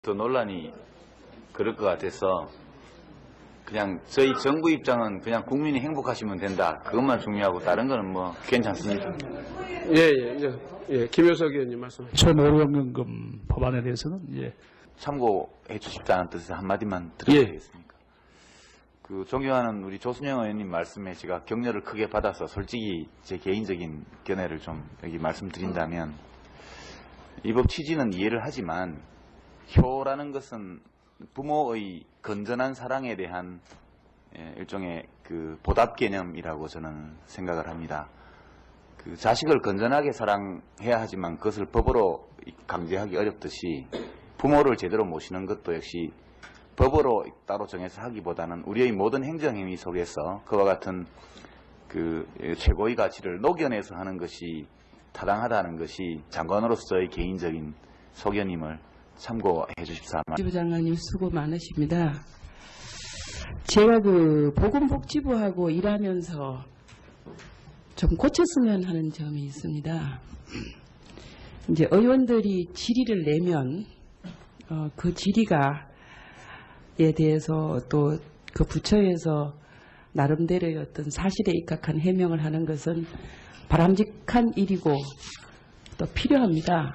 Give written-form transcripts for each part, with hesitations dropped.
더 논란이 그럴 것 같아서 그냥 저희 정부 입장은 그냥 국민이 행복하시면 된다. 그것만 중요하고 다른 거는 뭐 괜찮습니다. 예, 김효석 의원님 말씀. 초노령연금 법안에 대해서는 참고해 주십사는 뜻에서 한마디만 드려도 되겠습니까? 그 존경하는 우리 조순영 의원님 말씀에 제가 격려를 크게 받아서 솔직히 제 개인적인 견해를 좀 여기 말씀드린다면 이 법 취지는 이해를 하지만 효라는 것은 부모의 건전한 사랑에 대한 일종의 그 보답 개념이라고 저는 생각을 합니다. 그 자식을 건전하게 사랑해야 하지만 그것을 법으로 강제하기 어렵듯이 부모를 제대로 모시는 것도 역시 법으로 따로 정해서 하기보다는 우리의 모든 행정행위 속에서 그와 같은 그 최고의 가치를 녹여내서 하는 것이 타당하다는 것이 장관으로서 저의 개인적인 소견임을 참고해 주십사. 복지부 장관님 수고 많으십니다. 제가 그 보건복지부하고 일하면서 좀 고쳤으면 하는 점이 있습니다. 이제 의원들이 질의를 내면 그 질의가에 대해서 또 그 부처에서 나름대로의 어떤 사실에 입각한 해명을 하는 것은 바람직한 일이고 또 필요합니다.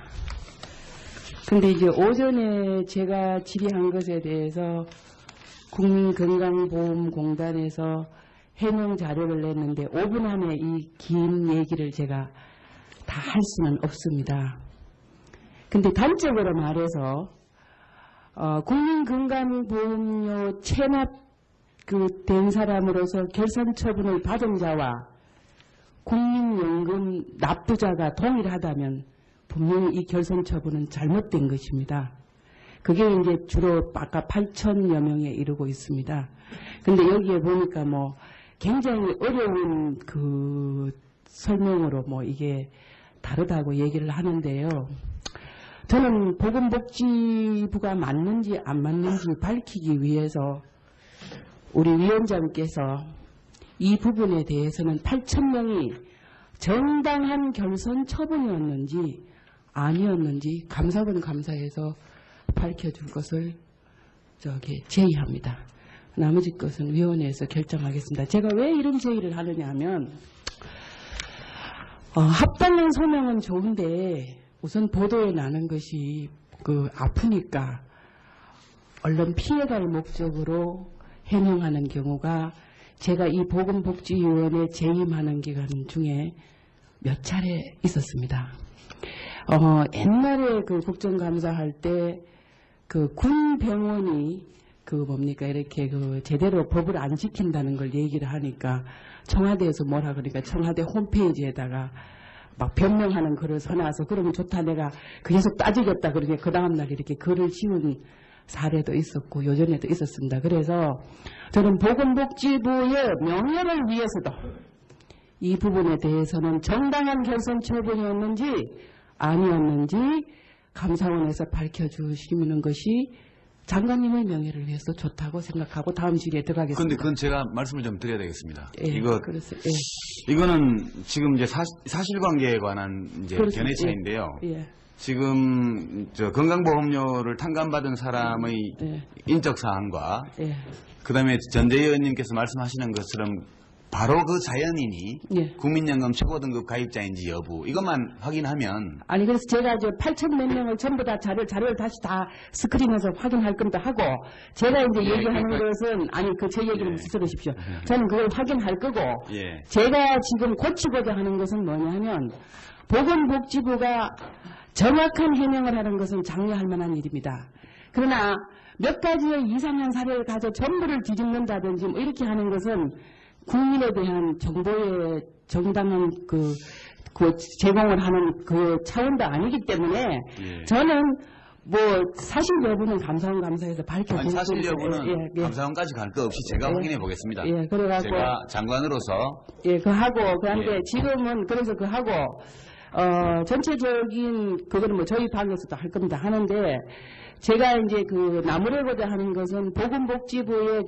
근데 이제 오전에 제가 질의한 것에 대해서 국민건강보험공단에서 해명 자료를 냈는데 5분 안에 이 긴 얘기를 제가 다 할 수는 없습니다. 근데 단적으로 말해서 국민건강보험료 체납 된 사람으로서 결산 처분을 받은 자와 국민연금 납부자가 동일하다면 분명히 이 결산 처분은 잘못된 것입니다. 그게 이제 주로 아까 8천여 명에 이르고 있습니다. 근데 여기에 보니까 뭐 굉장히 어려운 그 설명으로 뭐 이게 다르다고 얘기를 하는데요. 저는 보건복지부가 맞는지 안 맞는지 밝히기 위해서 우리 위원장께서 이 부분에 대해서는 8,000명이 정당한 결선 처분이었는지 아니었는지 감사원 감사에서 밝혀줄 것을 제의합니다. 나머지 것은 위원회에서 결정하겠습니다. 제가 왜 이런 제의를 하느냐 하면 합당한 소명은 좋은데 우선 보도에 나는 것이 아프니까 언론 피해갈 목적으로 해명하는 경우가 제가 이 보건복지위원회 재임하는 기간 중에 몇 차례 있었습니다. 옛날에 그 국정감사할 때 그 군 병원이 이렇게 제대로 법을 안 지킨다는 걸 얘기를 하니까 청와대에서 뭐라 그러니까 청와대 홈페이지에다가 막 변명하는 글을 써놔서 그러면 좋다 내가 계속 따지겠다 그러니 그 다음날 이렇게 글을 지운 사례도 있었고 요전에도 있었습니다. 그래서 저는 보건복지부의 명예를 위해서도 이 부분에 대해서는 정당한 결선 처분이었는지 아니었는지 감사원에서 밝혀주시는 것이 장관님의 명예를 위해서 좋다고 생각하고 다음 질의에 들어가겠습니다. 그런데 그건 제가 말씀을 좀 드려야 되겠습니다. 예, 이거는 지금 이제 사실관계에 관한 이제 견해 차이인데요. 지금 건강보험료를 탕감받은 사람의 인적 사항과 그다음에 전대희 의원님께서 말씀하시는 것처럼 바로 그 자연인이 국민연금 최고등급 가입자인지 여부 이것만 확인하면 아니 그래서 제가 8천 몇 명을 전부 다 자료를 다시 다 스크린해서 확인할 겁니다 하고 제가 이제 얘기하는 것은 아니 제 얘기를 들으십시오. 저는 그걸 확인할 거고 제가 지금 고치고자 하는 것은 뭐냐 하면 보건복지부가 정확한 해명을 하는 것은 장려할 만한 일입니다. 그러나 몇 가지의 이상한 사례를 가져 전부를 뒤집는다든지 뭐 이렇게 하는 것은 국민에 대한 정보의 정당한 제공을 하는 그 차원도 아니기 때문에 저는 뭐 사실 여부는 감사원 감사에서 밝혀주는 사실 여부는 감사원까지 갈 거 없이 제가 확인해 보겠습니다. 그래가지고 제가 장관으로서 그런데 지금은 그래서 전체적인 그거는 뭐 저희 방에서도 할 겁니다 하는데 제가 이제 나무래고자 하는 것은 보건복지부의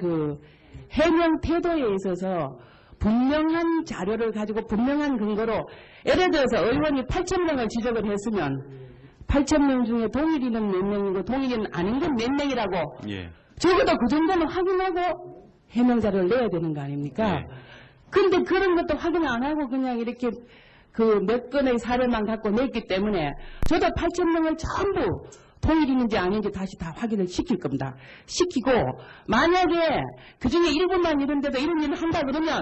해명 태도에 있어서 분명한 자료를 가지고 분명한 근거로 예를 들어서 의원이 8,000명을 지적을 했으면 8,000명 중에 동일인은 몇 명이고 동일인은 아닌 건 몇 명이라고 예. 적어도 그 정도는 확인하고 해명자료를 내야 되는 거 아닙니까? 네. 근데 그런 것도 확인 안 하고 그냥 이렇게 그 몇 건의 사례만 갖고 냈기 때문에 저도 8,000명을 전부 동일인지 아닌지 다시 다 확인을 시킬 겁니다. 시키고 만약에 그중에 일부만 이런데도 이런 일을 한다 그러면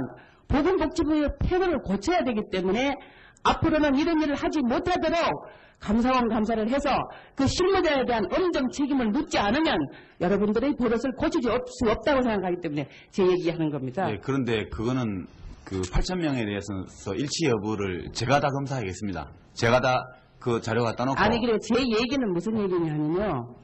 보건복지부의 패널을 고쳐야 되기 때문에 앞으로는 이런 일을 하지 못하도록 감사원 감사를 해서 그 실무자에 대한 엄정 책임을 묻지 않으면 여러분들의 버릇을 고칠 수 없다고 생각하기 때문에 제 얘기하는 겁니다. 예, 그런데 그거는 그 8,000명에 대해서 일치 여부를 제가 다 검사하겠습니다. 제가 다 그 자료 갖다 놓고. 아니 그래 제 얘기는 무슨 얘기냐면요.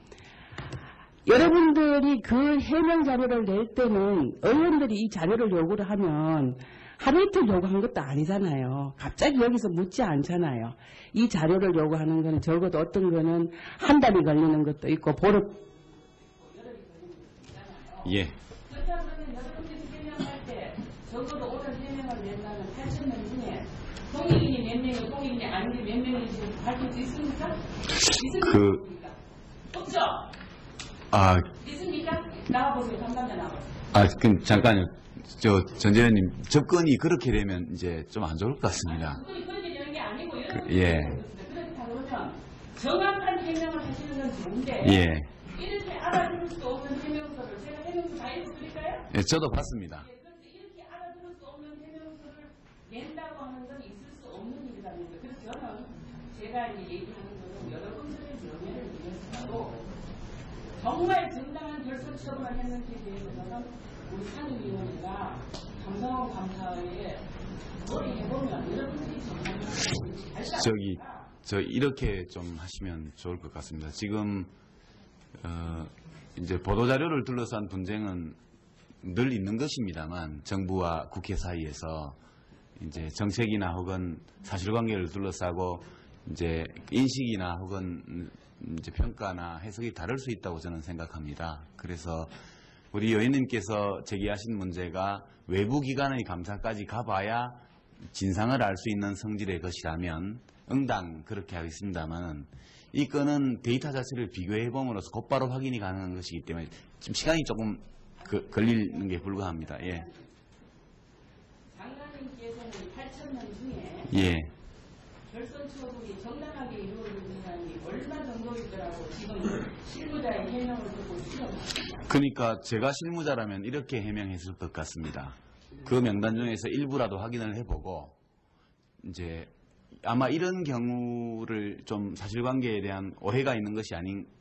여러분들이 그 해명 자료를 낼 때는 의원들이 이 자료를 요구를 하면 하루 이틀 요구한 것도 아니잖아요. 갑자기 여기서 묻지 않잖아요. 이 자료를 요구하는 거는 적어도 어떤 거는 한 달이 걸리는 것도 있고 보름. 예. 그렇다면 여러분들이 해명할 때 적어도 오늘 해명을 낸다는 8,000명 중에 동일인이 몇 명이고 동일인이 아닌 게 몇 명인지 밝힐 수 있습니까? 있습니까? 없죠? 아, 있습니까? 나와보세요. 담당자 나와보세요. 그럼 잠깐요. 전 의원님, 접근이 그렇게 되면 이제 좀 안 좋을 것 같습니다. 그분이 그렇게 되는 게 아니고 예. 그렇다 그러면 정확한 해명을 하시는 건 좋은데 예. 이렇게 알아들을 수 없는 해명서를 제가 해명서 다 읽어드릴까요? 예, 저도 봤습니다. 예, 그런데 이렇게 알아들을 수 없는 해명서를 낸다고 하는 건 있을 수 없는 일이랍니다. 그래서 저는 제가 이제 얘기하는 것은 여러분들의 명예를 위해서라도 정말 정당한 결선 처분을 했는지에 대해서는 우리 상임위원회가 감사원 감사에 머리 해보면 여러분들이 정말 저 이렇게 좀 하시면 좋을 것 같습니다. 지금 이제 보도자료를 둘러싼 분쟁은 늘 있는 것입니다만 정부와 국회 사이에서 이제 정책이나 혹은 사실관계를 둘러싸고 이제 인식이나 혹은 이제 평가나 해석이 다를 수 있다고 저는 생각합니다. 그래서 우리 의원님께서 제기하신 문제가 외부 기관의 감사까지 가봐야 진상을 알 수 있는 성질의 것이라면 응당 그렇게 하겠습니다만 이 건은 데이터 자체를 비교해 봄으로써 곧바로 확인이 가능한 것이기 때문에 지금 시간이 조금 걸리는 게 불가합니다. 예. 장관님께서는 8,000명 중에 예. 결선 처분이 정당하게 이루어지는 사람이 얼마 정도이더라고 지금 실무자의 해명을 듣고 추정합니다. 그러니까 제가 실무자라면 이렇게 해명했을 것 같습니다. 그 명단 중에서 일부라도 확인을 해보고 이제 아마 이런 경우를 좀 사실관계에 대한 오해가 있는 것이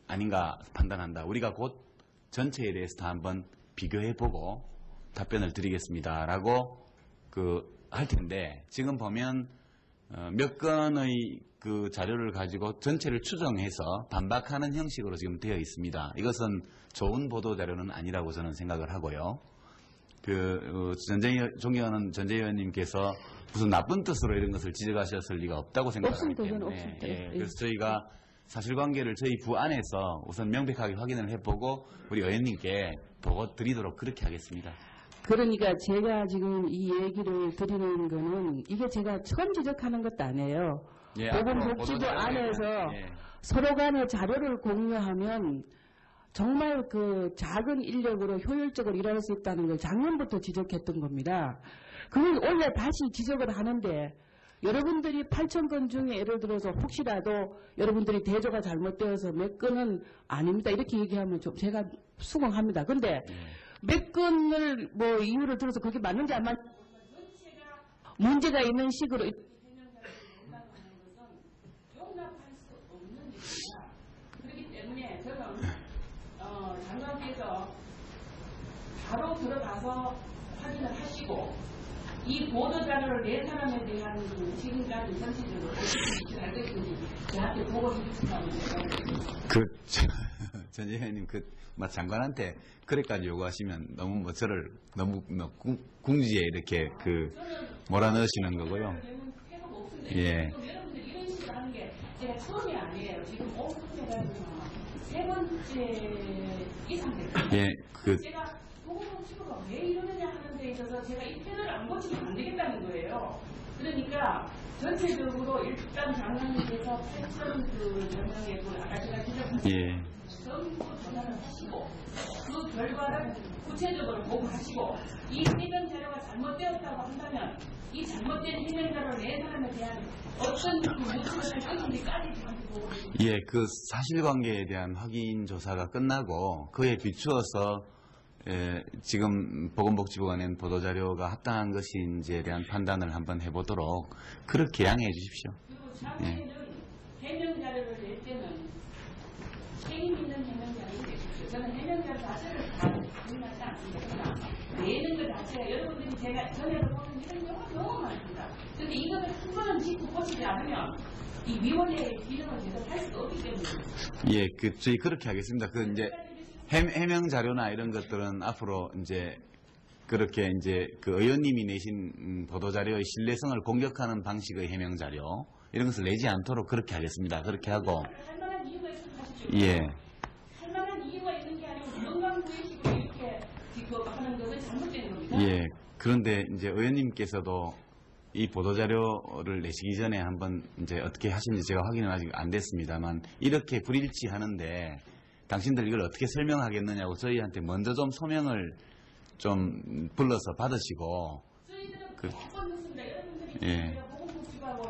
아닌가 판단한다. 우리가 곧 전체에 대해서 다 한번 비교해보고 답변을 드리겠습니다라고 할 텐데 지금 보면 몇 건의 그 자료를 가지고 전체를 추정해서 반박하는 형식으로 지금 되어 있습니다. 이것은 좋은 보도 자료는 아니라고 저는 생각을 하고요. 존경하는 전재 의원님께서 무슨 나쁜 뜻으로 이런 것을 지적하셨을 리가 없다고 생각하기 없습니다. 때문에 없습니다. 예, 그래서 저희가 사실관계를 저희 부 안에서 우선 명백하게 확인을 해보고 우리 의원님께 보고 드리도록 그렇게 하겠습니다. 그러니까 제가 지금 이 얘기를 드리는 거는 이게 제가 처음 지적하는 것도 아니에요. 예, 보건복지부 안에서 예. 서로 간의 자료를 공유하면 정말 그 작은 인력으로 효율적으로 일할 수 있다는 걸 작년부터 지적했던 겁니다. 그걸 올해 다시 지적을 하는데 여러분들이 8,000건 중에 예를 들어서 혹시라도 여러분들이 대조가 잘못되어서 몇 건은 아닙니다. 이렇게 얘기하면 좀 제가 수긍합니다. 근데 몇 건을 뭐 이유를 들어서 그게 맞는지 안 맞는지 문제가 있는 식으로 용납할 수 없는 일입니다. 그렇기 때문에 저는 장관께서 바로 들어가서 확인을 하시고 이 보도자료를 낸 사람에 대한 지금까지 전체적으로 어떻게 할 것인지 저한테 보고해 주시면 전 의원님 장관한테 그래까지 요구하시면 너무 저를 너무 궁지에 이렇게 몰아넣으시는 거고요. 예. 여러분들 이런 식으로 하는 게 제가 처음이 아니에요. 지금 오픈해가지고 세 번째 이상 됐어요. 예, 제가 보건복지부가 왜 이러느냐 하는 데 있어서 제가 이 패널을 안 고치면 안 되겠다는 거예요. 그러니까 전체적으로 일단 장관님께서 8천 명의 아까 제가 지적한 예. 전부 전화를 하시고 그 결과를 구체적으로 보고하시고 이 해명 자료가 잘못되었다고 한다면 이 잘못된 해명 자료를 낸 사람에 대한 어떤 모습을 했는지까지 저한테 보고해주세요. 예, 그 사실관계에 대한 확인 조사가 끝나고 그에 비추어서 지금 보건복지부가 낸 보도자료가 합당한 것인지에 대한 판단을 한번 해보도록 그렇게 양해해 주십시오. 그리고 차후에는 해명 자료를 낼 때는 책임 있는 해명 자료를 내십시오. 저는 해명 자료 자체를 다 공유하지 않습니다. 내는 것 자체가 여러분들이 제가 전에도 보는 이런 경우가 너무 많습니다. 그런데 이것을 한 번은 짚고 보시지 않으면 이 위원회의 기능을 제대로 할 수가 없기 때문에 예, 저희 그렇게 하겠습니다. 그 이제 해명 자료나 이런 것들은 앞으로 이제 그렇게 이제 그 의원님이 내신 보도 자료의 신뢰성을 공격하는 방식의 해명 자료 이런 것을 내지 않도록 그렇게 하겠습니다. 그렇게 하고 할 만한 이유가 있으면 하십시오. 예, 할 만한 이유가 있는 게 아니고 건강구의식으로 이렇게 지금 하는 것은 잘못된 겁니다. 예. 그런데 이제 의원님께서도 이 보도 자료를 내시기 전에 한번 이제 어떻게 하시는지 제가 확인은 아직 안 됐습니다만 이렇게 불일치하는데 당신들 이걸 어떻게 설명하겠느냐고 저희한테 먼저 좀 소명을 좀 불러서 받으시고 저희들은 그- 몇번 했습니다. 여러분들이 예. 보건복지부하고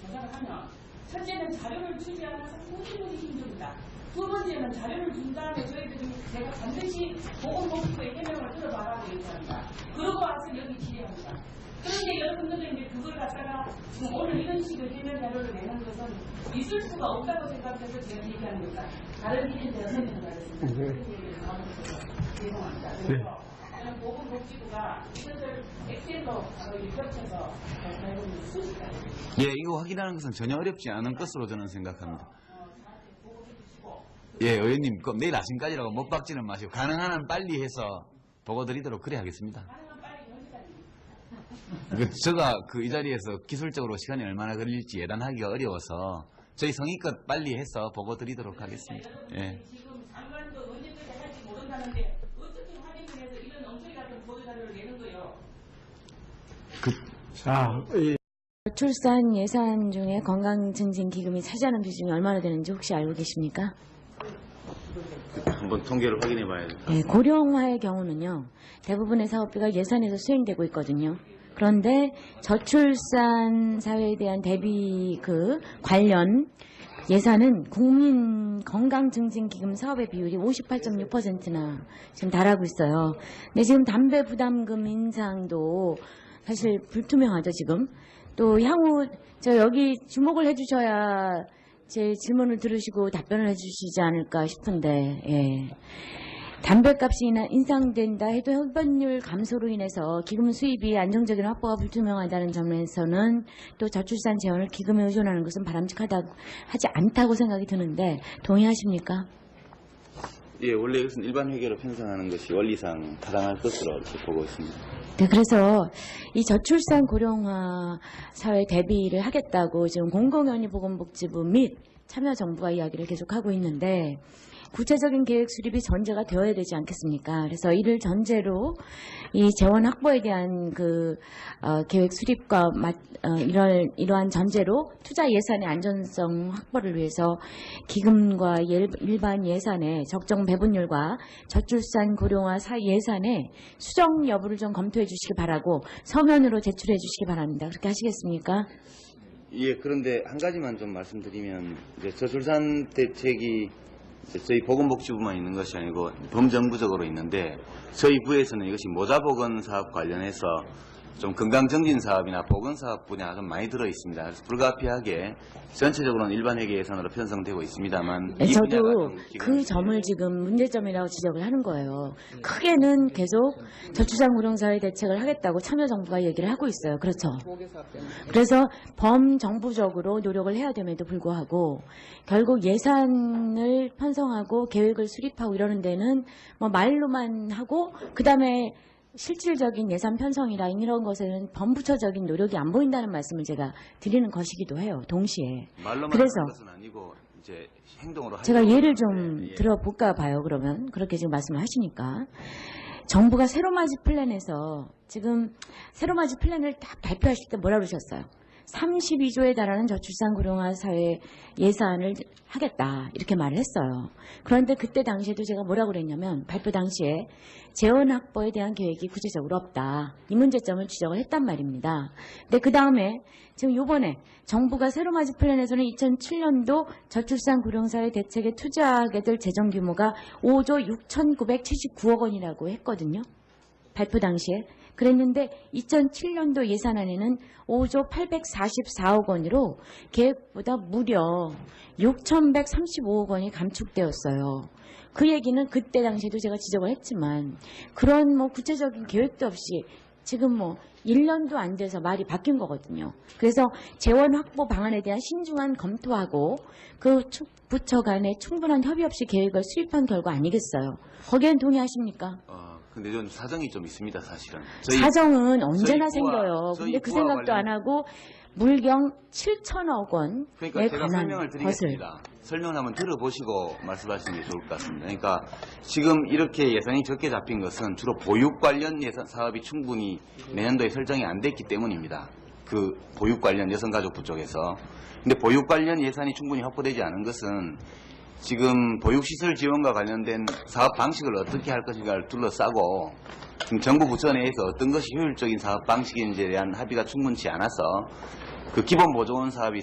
조사를 하면 첫째는 자료를 주지 않아서 무지무지 힘듭니다. 두 번째는 자료를 준 다음에 저희들이 제가 반드시 보건복지부의 해명을 들어봐라고 얘기합니다. 그러고 와서 여기 질의합니다. 그런데 여러분들은 이제 그걸 갖다가 지금 오늘 이런 식의 해명 자료를 내는 것은 있을 수가 없다고 생각해서 제가 얘기하는 겁니다. 다른 일은 제가 설명을 하겠습니다. 그런 얘기를 나눠서 죄송합니다. 그래서 저는 보건복지부가 이것을 엑셀로 바로 겹쳐서 저희는 수시까지 예, 이거 확인하는 것은 전혀 어렵지 않은 것으로 저는 생각합니다. 저한테 보고해 주시고 예, 의원님 그 내일 아침까지라고 못 박지는 마시고 가능한 한 빨리 해서 보고 드리도록 그래 하겠습니다. 가능한 빨리 여기까지 제가 이 자리에서 기술적으로 시간이 얼마나 걸릴지 예단하기가 어려워서 저희 성의껏 빨리 해서 보고 드리도록 하겠습니다. 예. 지금 장관도 언제까지 할지 모른다는데 어떻게 확인을 해서 이런 엉터리 같은 보도자료를 내는 거예요? 자, 이 출산 예산 중에 건강증진기금이 차지하는 비중이 얼마나 되는지 혹시 알고 계십니까? 한번 통계를 확인해 봐야죠. 네, 고령화의 경우는요, 대부분의 사업비가 예산에서 수행되고 있거든요. 그런데 저출산 사회에 대한 대비 관련 예산은 국민 건강증진기금 사업의 비율이 58.6%나 지금 달하고 있어요. 근데 지금 담배 부담금 인상도 사실 불투명하죠, 지금. 또 향후 여기 주목을 해주셔야 제 질문을 들으시고 답변을 해주시지 않을까 싶은데, 예. 담배값이 인상된다 해도 흡연율 감소로 인해서 기금 수입이 안정적인 확보가 불투명하다는 점에서는 또 저출산 재원을 기금에 의존하는 것은 바람직하다고 하지 않다고 생각이 드는데 동의하십니까? 예, 원래 이것은 일반 회계로 편성하는 것이 원리상 타당할 것으로 이렇게 보고 있습니다. 네, 그래서 이 저출산 고령화 사회 대비를 하겠다고 지금 공공연히 보건복지부 및 참여정부가 이야기를 계속하고 있는데 구체적인 계획 수립이 전제가 되어야 되지 않겠습니까? 그래서 이를 전제로 이 재원 확보에 대한 계획 수립과 이러한 전제로 투자 예산의 안전성 확보를 위해서 기금과 일반 예산의 적정 배분율과 저출산 고령화 예산의 수정 여부를 좀 검토해 주시기 바라고 서면으로 제출해 주시기 바랍니다. 그렇게 하시겠습니까? 예, 그런데 한 가지만 좀 말씀드리면 이제 저출산 대책이 저희 보건복지부만 있는 것이 아니고 범정부적으로 있는데 저희 부에서는 이것이 모자보건 사업 관련해서 좀 건강정진 사업이나 보건 사업 분야가 좀 많이 들어 있습니다. 그래서 불가피하게 전체적으로는 일반 회계 예산으로 편성되고 있습니다만 네, 이 분야가 저도 좀 기금이 그 점을 지금 문제점이라고 지적을 하는 거예요. 크게는 계속 저출산 고령사회 대책을 하겠다고 참여정부가 얘기를 하고 있어요. 그렇죠. 그래서 범정부적으로 노력을 해야 됨에도 불구하고 결국 예산을 편성하고 계획을 수립하고 이러는 데는 뭐 말로만 하고 그다음에 실질적인 예산 편성이라 이런 것에는 범부처적인 노력이 안 보인다는 말씀을 제가 드리는 것이기도 해요. 동시에. 말로만 그래서 하는 것은 아니고 이제 행동으로 제가 하려고 예를 하는데, 좀 예. 들어볼까 봐요. 그러면 그렇게 지금 말씀을 하시니까 정부가 세로맞이 플랜에서 지금 세로맞이 플랜을 딱 발표하실 때 뭐라 그러셨어요? 32조에 달하는 저출산 고령화 사회 예산을 하겠다 이렇게 말을 했어요. 그런데 그때 당시에도 제가 뭐라고 그랬냐면 발표 당시에 재원 확보에 대한 계획이 구체적으로 없다. 이 문제점을 지적을 했단 말입니다. 근데 그 다음에 지금 요번에 정부가 세로맞이 플랜에서는 2007년도 저출산 고령사회 대책에 투자하게 될 재정 규모가 5조 6,979억 원이라고 했거든요. 발표 당시에. 그랬는데 2007년도 예산안에는 5조 844억 원으로 계획보다 무려 6,135억 원이 감축되었어요. 그 얘기는 그때 당시에도 제가 지적을 했지만 그런 뭐 구체적인 계획도 없이 지금 뭐 1년도 안 돼서 말이 바뀐 거거든요. 그래서 재원 확보 방안에 대한 신중한 검토하고 그 부처 간에 충분한 협의 없이 계획을 수립한 결과 아니겠어요. 거기엔 동의하십니까? 근데 좀 사정이 좀 있습니다, 사실은. 사정은 언제나 저희 부하, 생겨요. 저희 근데 그 부하 생각도 관련- 안 하고 물경 7천억 원에 그러니까 제가 관한 설명을 것을 드리겠습니다. 설명을 한번 들어보시고 말씀하시는 게 좋을 것 같습니다. 그러니까 지금 이렇게 예산이 적게 잡힌 것은 주로 보육 관련 예산 사업이 충분히 내년도에 설정이 안 됐기 때문입니다. 그 보육 관련 여성가족부 쪽에서. 근데 보육 관련 예산이 충분히 확보되지 않은 것은 지금 보육시설 지원과 관련된 사업 방식을 어떻게 할 것인가를 둘러싸고 지금 정부 부처 내에서 어떤 것이 효율적인 사업 방식인지에 대한 합의가 충분치 않아서 그 기본 보조원 사업이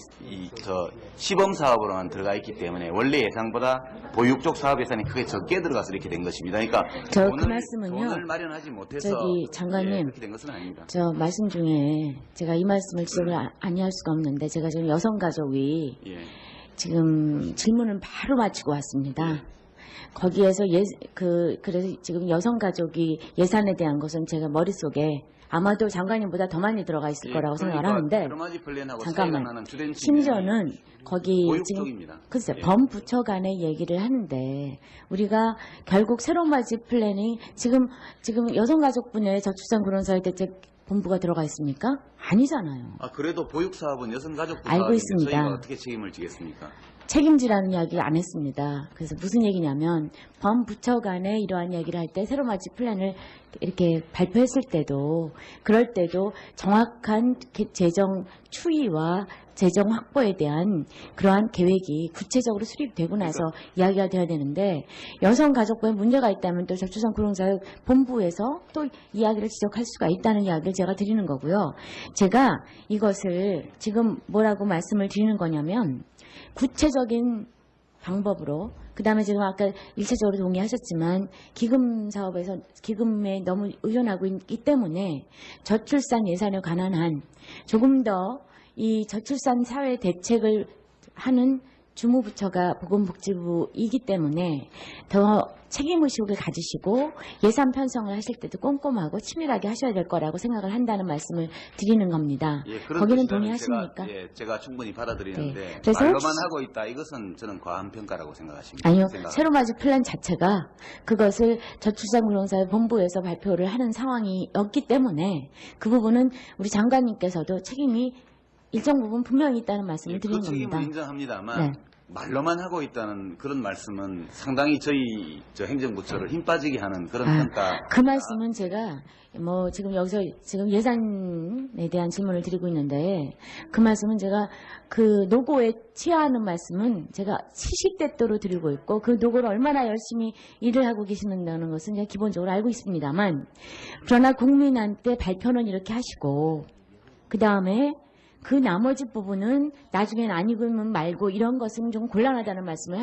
시범 사업으로만 들어가 있기 때문에 원래 예상보다 보육 쪽 사업 예산이 크게 적게 들어가서 이렇게 된 것입니다. 그러니까 그 말씀은요. 돈을 마련하지 못해서 저기 장관님, 예, 그렇게 된 것은 아닙니다. 저 말씀 중에 제가 이 말씀을 지적을 아니할 수가 없는데 제가 지금 여성가족이 예. 지금 질문을 바로 마치고 왔습니다. 거기에서 그래서 지금 여성가족이 예산에 대한 것은 제가 머릿속에 아마도 장관님보다 더 많이 들어가 있을 거라고 생각을 하는데 세로마지 플랜하고 잠깐만. 차이가 나는 주된 심지어는 거기 보육 지금 쪽입니다. 글쎄 예. 범부처 간의 얘기를 하는데 우리가 결국 새로운맞이 플랜이 지금 여성가족분야에 저출산 고령사회 대책 본부가 들어가 있습니까? 아니잖아요. 그래도 보육 사업은 여성가족부 알고 사업인데 있습니다. 저희가 어떻게 책임을 지겠습니까? 책임지라는 이야기 안 했습니다. 그래서 무슨 얘기냐면 범부처 간에 이러한 이야기를 할 때 새로맞이 플랜을 이렇게 발표했을 때도 그럴 때도 정확한 재정 추이와 재정 확보에 대한 그러한 계획이 구체적으로 수립되고 나서 이야기가 돼야 되는데 여성가족부에 문제가 있다면 또 저출산 고령사회 본부에서 또 이야기를 지적할 수가 있다는 이야기를 제가 드리는 거고요. 제가 이것을 지금 뭐라고 말씀을 드리는 거냐면 구체적인 방법으로 그다음에 지금 아까 일차적으로 동의하셨지만 기금 사업에서 기금에 너무 의존하고 있기 때문에 저출산 예산에 관한 한 조금 더 이 저출산 사회 대책을 하는 주무부처가 보건복지부이기 때문에 더 책임의식을 가지시고 예산 편성을 하실 때도 꼼꼼하고 치밀하게 하셔야 될 거라고 생각을 한다는 말씀을 드리는 겁니다. 예, 그런 거기는 뜻이라면 동의하십니까? 제가 충분히 받아들이는데 네. 그래서 말로만 혹시- 하고 있다. 이것은 저는 과한 평가라고 생각하십니다. 아니요. 새로맞이 플랜 자체가 그것을 저출산 고령사회 본부에서 발표를 하는 상황이었기 때문에 그 부분은 우리 장관님께서도 책임이 일정 부분 분명히 있다는 말씀을 드리는 그 책임은 겁니다. 인정합니다만 네. 말로만 하고 있다는 그런 말씀은 상당히 저희 행정부처를 힘 빠지게 하는 그런 아, 평가. 그 말씀은 제가 뭐 지금 여기서 지금 예산에 대한 질문을 드리고 있는데 그 말씀은 제가 그 노고에 취하하는 말씀은 제가 시시때때로 드리고 있고 그 노고를 얼마나 열심히 일을 하고 계시는다는 것은 제가 기본적으로 알고 있습니다만 그러나 국민한테 발표는 이렇게 하시고 그 다음에 그 나머지 부분은 나중엔 아니면 말고 이런 것은 좀 곤란하다는 말씀을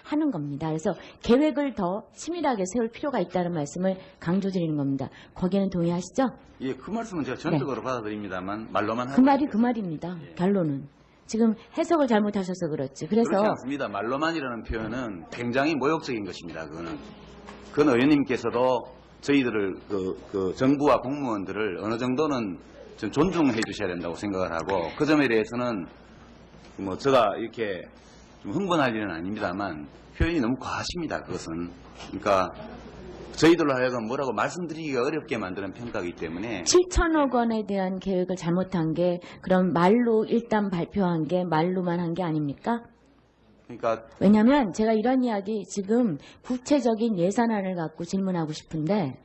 하는 겁니다. 그래서 계획을 더 치밀하게 세울 필요가 있다는 말씀을 강조드리는 겁니다. 거기에는 동의하시죠? 예, 그 말씀은 제가 전적으로 받아들입니다만 말로만 하고 그 말이 있는 그 말입니다. 결론은. 지금 해석을 잘못하셔서 그렇지. 그래서 그렇지 않습니다. 말로만이라는 표현은 굉장히 모욕적인 것입니다. 그건 의원님께서도 저희들을 그 정부와 공무원들을 어느 정도는 좀 존중해 주셔야 된다고 생각을 하고 그 점에 대해서는 뭐 제가 이렇게 좀 흥분할 일은 아닙니다만 표현이 너무 과하십니다. 그것은. 그러니까 저희들로 하여금 뭐라고 말씀드리기가 어렵게 만드는 평가이기 때문에 7천억 원에 대한 계획을 잘못한 게 그럼 말로 일단 발표한 게 말로만 한 게 아닙니까? 그러니까 왜냐하면 제가 이런 이야기 지금 구체적인 예산안을 갖고 질문하고 싶은데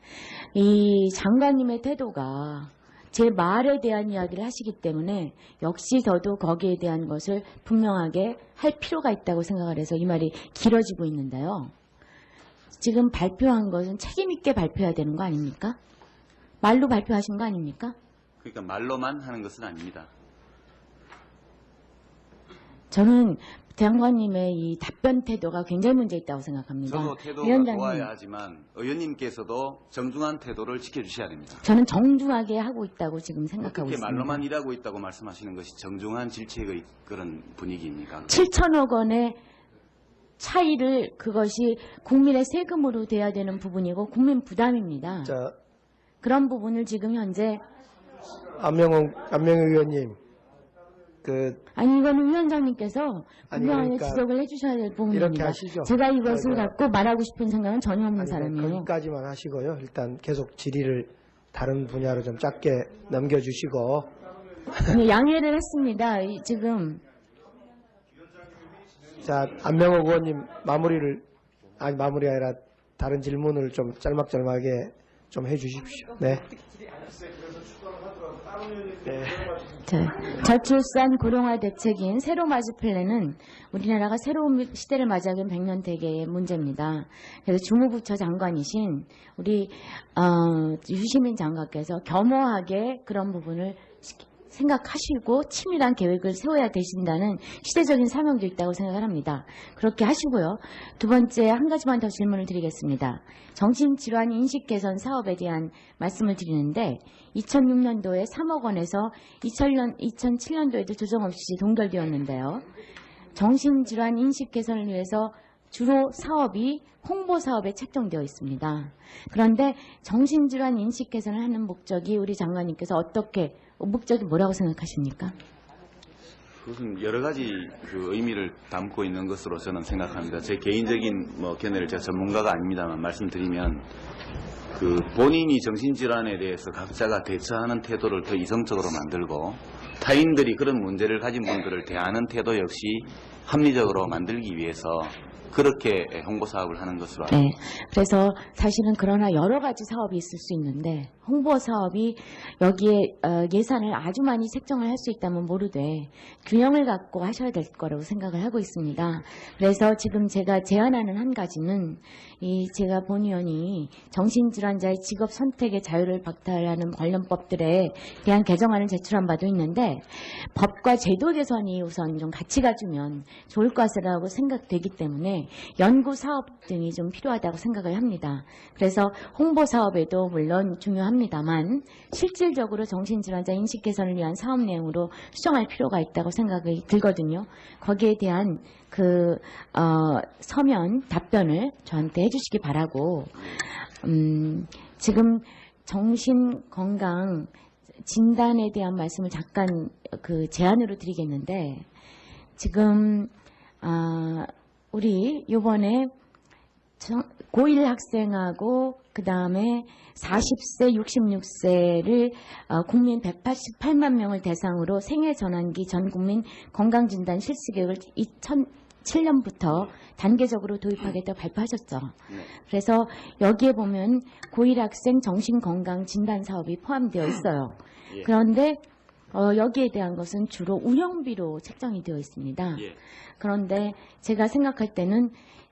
이 장관님의 태도가 제 말에 대한 이야기를 하시기 때문에 역시 저도 거기에 대한 것을 분명하게 할 필요가 있다고 생각을 해서 이 말이 길어지고 있는데요. 지금 발표한 것은 책임 있게 발표해야 되는 거 아닙니까? 말로 발표하신 거 아닙니까? 그러니까 말로만 하는 것은 아닙니다. 저는 장관님의 이 답변 태도가 굉장히 문제 있다고 생각합니다. 저도 태도가 위원장님, 좋아야 하지만 의원님께서도 정중한 태도를 지켜주셔야 됩니다. 저는 정중하게 하고 있다고 지금 생각하고 어떻게 있습니다. 말로만 일하고 있다고 말씀하시는 것이 정중한 질책의 그런 분위기입니까? 7천억 원의 차이를 그것이 국민의 세금으로 돼야 되는 부분이고 국민 부담입니다. 자, 그런 부분을 지금 현재 안명호 의원님, 아니 이거는 위원장님께서 아니, 분명하게 그러니까 지적을 해주셔야 될 이렇게 부분입니다. 하시죠. 제가 이것을 그러니까 갖고 말하고 싶은 생각은 전혀 없는 아니, 사람이에요. 거기까지만 하시고요. 일단 계속 질의를 다른 분야로 좀 짧게 넘겨주시고. 아니, 양해를 했습니다. 지금 자, 안명호 의원님 마무리가 아니라 다른 질문을 좀 짤막짤막하게 좀 해주십시오. 네. 네. 저출산 고령화 대책인 새로 맞이 플랜은 우리나라가 새로운 시대를 맞이하기엔 100년 대계의 문제입니다. 그래서 주무부처 장관이신 우리 유시민 장관께서 겸허하게 그런 부분을 생각하시고 치밀한 계획을 세워야 되신다는 시대적인 사명도 있다고 생각을 합니다. 그렇게 하시고요. 두 번째 한 가지만 더 질문을 드리겠습니다. 정신질환 인식 개선 사업에 대한 말씀을 드리는데 2006년도에 3억 원에서 2007년도에도 조정 없이 동결되었는데요. 정신질환 인식 개선을 위해서 주로 사업이 홍보 사업에 책정되어 있습니다. 그런데 정신질환 인식 개선을 하는 목적이 우리 장관님께서 목적이 뭐라고 생각하십니까? 그것은 여러 가지 그 의미를 담고 있는 것으로 저는 생각합니다. 제 개인적인 견해를 제가 전문가가 아닙니다만 말씀드리면 그 본인이 정신질환에 대해서 각자가 대처하는 태도를 더 이성적으로 만들고 타인들이 그런 문제를 가진 분들을 대하는 태도 역시 합리적으로 만들기 위해서 그렇게 홍보 사업을 하는 것으로 알고 있습니다. 네. 그래서 사실은 그러나 여러 가지 사업이 있을 수 있는데 홍보 사업이 여기에 예산을 아주 많이 책정을 할 수 있다면 모르되 균형을 갖고 하셔야 될 거라고 생각을 하고 있습니다. 그래서 지금 제가 제안하는 한 가지는 제가 본의원이 정신질환자의 직업 선택의 자유를 박탈하는 관련 법들에 대한 개정안을 제출한 바도 있는데 법과 제도 개선이 우선 좀 같이 가주면 좋을 것이라고 생각되기 때문에 연구 사업 등이 좀 필요하다고 생각을 합니다. 그래서 홍보 사업에도 물론 중요합니다만 실질적으로 정신질환자 인식 개선을 위한 사업 내용으로 수정할 필요가 있다고 생각이 들거든요. 거기에 대한 서면 답변을 저한테 해주시기 바라고 지금 정신건강 진단에 대한 말씀을 잠깐 제안으로 드리겠는데 지금 우리 요번에 고1 학생하고 그 다음에 40세, 66세를 국민 188만 명을 대상으로 생애 전환기 전 국민 건강진단 실시계획을 2007년부터 단계적으로 도입하겠다고 발표하셨죠. 그래서 여기에 보면 고1 학생 정신건강 진단 사업이 포함되어 있어요. 그런데 여기에 대한 것은 주로 운영비로 책정이 되어 있습니다. 그런데 제가 생각할 때는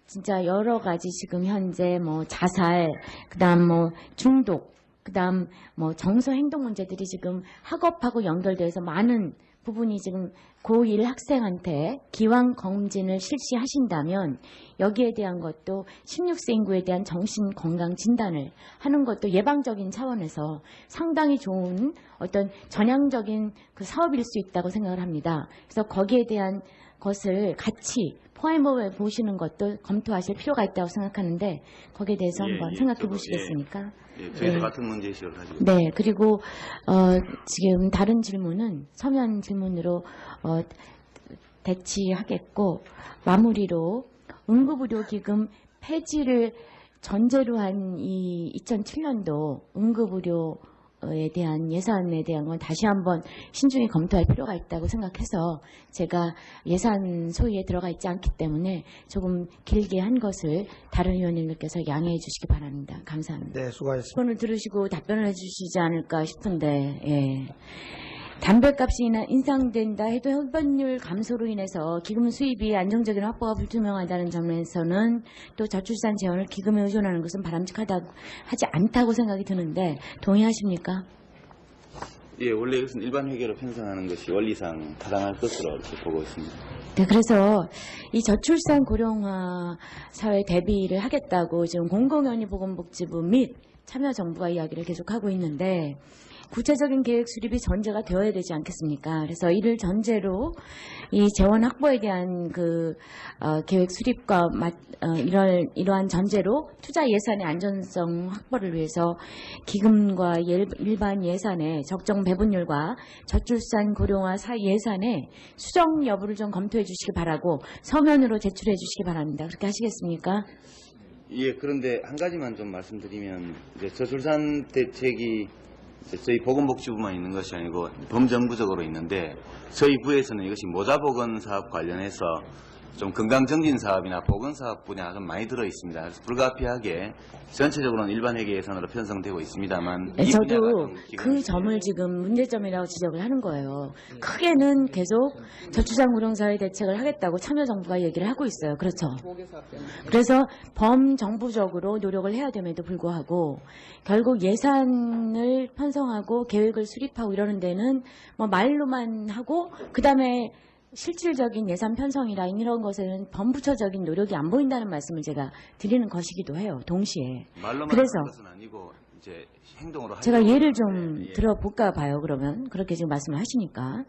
진짜 여러 가지 지금 현재 자살, 그다음 중독, 그다음 정서 행동 문제들이 지금 학업하고 연결돼서 많은 부분이 지금 고1 학생한테 기왕 검진을 실시하신다면 여기에 대한 것도 16세 인구에 대한 정신건강 진단을 하는 것도 예방적인 차원에서 상당히 좋은 어떤 전향적인 사업일 수 있다고 생각을 합니다. 그래서 거기에 대한 것을 같이 포함해 보시는 것도 검토하실 필요가 있다고 생각하는데 거기에 대해서 한번 생각해 보시겠습니까? 저희도 같은 문제의식을 가지고 네, 그리고 지금 다른 질문은 서면 질문으로 대치하겠고 마무리로 응급의료기금 폐지를 전제로 한 이 2007년도 응급의료 대한 예산에 대한 건 다시 한번 신중히 검토할 필요가 있다고 생각해서 제가 예산 소위에 들어가 있지 않기 때문에 조금 길게 한 것을 다른 의원님들께서 양해해 주시기 바랍니다. 감사합니다. 네, 수고하셨습니다. 질문을 들으시고 답변을 해주시지 않을까 싶은데, 예. 담배값이 인상된다 해도 흡연율 감소로 인해서 기금 수입이 안정적인 확보가 불투명하다는 점에서는 또 저출산 재원을 기금에 의존하는 것은 바람직하다고 하지 않다고 생각이 드는데 동의하십니까? 예, 원래 이것은 일반 회계로 편성하는 것이 원리상 타당할 것으로 이렇게 보고 있습니다. 네, 그래서 이 저출산 고령화 사회 대비를 하겠다고 지금 공공연히보건복지부 및 참여정부가 이야기를 계속하고 있는데 구체적인 계획 수립이 전제가 되어야 되지 않겠습니까? 그래서 이를 전제로 이 재원 확보에 대한 계획 수립과 이러한 전제로 투자 예산의 안전성 확보를 위해서 기금과 일반 예산의 적정 배분율과 저출산 고령화 예산의 수정 여부를 좀 검토해 주시기 바라고 서면으로 제출해 주시기 바랍니다. 그렇게 하시겠습니까? 예, 그런데 한 가지만 좀 말씀드리면 이제 저출산 대책이 저희 보건복지부만 있는 것이 아니고 범정부적으로 있는데 저희 부에서는 이것이 모자보건 사업 관련해서 좀 건강정진 사업이나 보건 사업 분야가 좀 많이 들어 있습니다. 그래서 불가피하게 전체적으로는 일반 회계 예산으로 편성되고 있습니다만 네, 이 분야가 저도 좀 그 점을 지금 문제점이라고 지적을 하는 거예요. 크게는 계속 저출산 고령사회 대책을 하겠다고 참여정부가 얘기를 하고 있어요. 그렇죠. 그래서 범정부적으로 노력을 해야 됨에도 불구하고 결국 예산을 편성하고 계획을 수립하고 이러는 데는 뭐 말로만 하고 그다음에 실질적인 예산 편성이라 이런 것에는 범부처적인 노력이 안 보인다는 말씀을 제가 드리는 것이기도 해요. 동시에. 말로만 그래서 하는 것은 아니고 이제 행동으로 제가 하려고 예를 하는데, 좀 예. 들어볼까 봐요. 그러면 그렇게 지금 말씀을 하시니까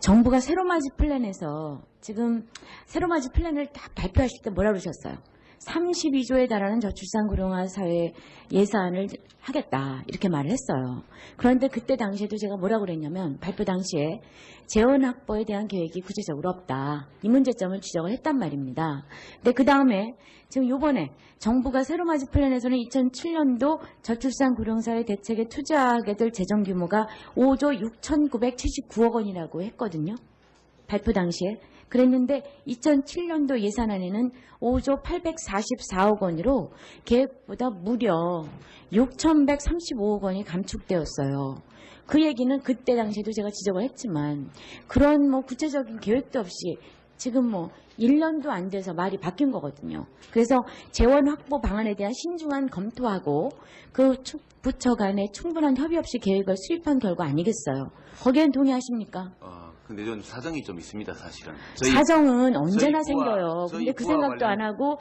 정부가 세로맞이 플랜에서 지금 세로맞이 플랜을 딱 발표하실 때 뭐라 그러셨어요? 32조에 달하는 저출산 고령화 사회 예산을 하겠다 이렇게 말을 했어요. 그런데 그때 당시에도 제가 뭐라고 그랬냐면 발표 당시에 재원 확보에 대한 계획이 구체적으로 없다. 이 문제점을 지적을 했단 말입니다. 근데 그 다음에 지금 요번에 정부가 세로맞이 플랜에서는 2007년도 저출산 고령사회 대책에 투자하게 될 재정 규모가 5조 6,979억 원이라고 했거든요. 발표 당시에. 그랬는데 2007년도 예산안에는 5조 844억 원으로 계획보다 무려 6,135억 원이 감축되었어요. 그 얘기는 그때 당시에도 제가 지적을 했지만 그런 뭐 구체적인 계획도 없이 지금 뭐 1년도 안 돼서 말이 바뀐 거거든요. 그래서 재원 확보 방안에 대한 신중한 검토하고 그 부처 간에 충분한 협의 없이 계획을 수립한 결과 아니겠어요. 거기엔 동의하십니까? 근데 좀 사정이 좀 있습니다, 사실은. 사정은 언제나 저희 부와- 생겨요. 저희 근데 그 부와 생각도 관련- 안 하고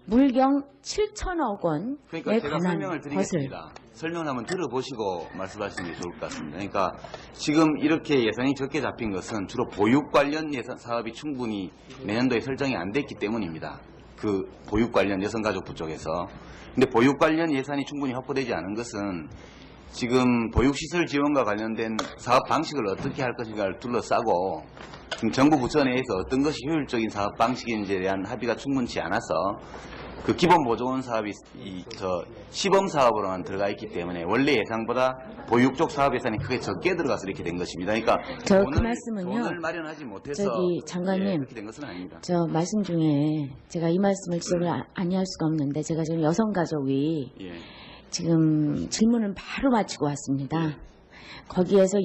물경 7천억 원에 그러니까 제가 관한 설명을 것을 드리겠습니다. 설명을 한번 들어보시고 말씀하시는 게 좋을 것 같습니다. 그러니까 지금 이렇게 예산이 적게 잡힌 것은 주로 보육 관련 예산 사업이 충분히 내년도에 설정이 안 됐기 때문입니다. 그 보육 관련 여성가족부 쪽에서. 근데 보육 관련 예산이 충분히 확보되지 않은 것은 지금 보육시설 지원과 관련된 사업 방식을 어떻게 할 것인가를 둘러싸고 지금 정부 부처 내에서 어떤 것이 효율적인 사업 방식인지에 대한 합의가 충분치 않아서 그 기본 보조원 사업이 시범 사업으로만 들어가 있기 때문에 원래 예상보다 보육 쪽 사업 예산이 크게 적게 들어가서 이렇게 된 것입니다. 그러니까 그 말씀은요. 돈을 마련하지 못해서 저기 장관님, 예, 그렇게 된 것은 아닙니다. 저 말씀 중에 제가 이 말씀을 지적을 아니할 수가 없는데 제가 지금 여성가족이 예. 지금 질문을 바로 마치고 왔습니다. 거기에서